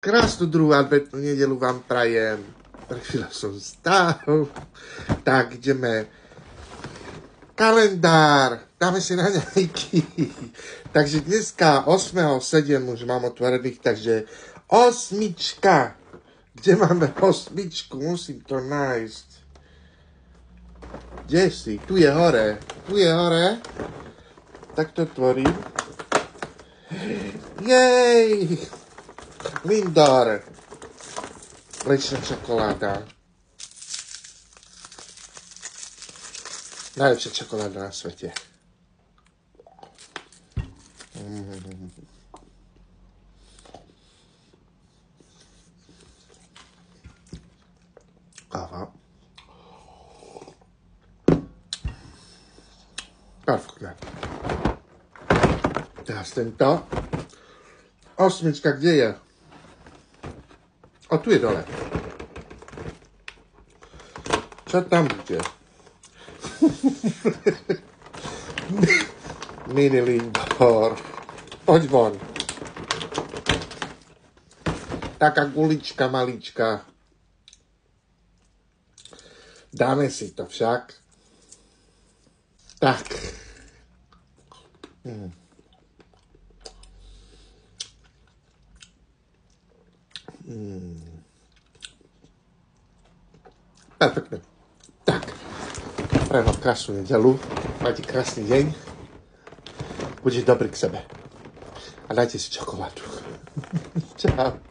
Krásnu druhú adventnú nedelu vám prajem. Pre chvíľu som stál. Tak, ideme. Kalendár. Dáme si raňajky. Takže dneska 8.7. už mám otvorených, takže osmička. Kde máme osmičku? Musím to nájsť. Kde si? Tu je hore. Tu je hore. Tak to tvorím. Jej! Lindor. Mliečna čokoláda. Najlepšia čokoláda na svete. Káva. Perfektné. Teraz tento. Osmička, kde je? O, tu je dole. Čo tam bude? Mini Lindor. Poď von. Taká gulička malička. Dáme si to však. Tak. Perfektne. Tak. Prajem vám krásnu nedelu. Majte krásny deň. Buďte dobrí k sebe. A dajte si čokoládu. Čau.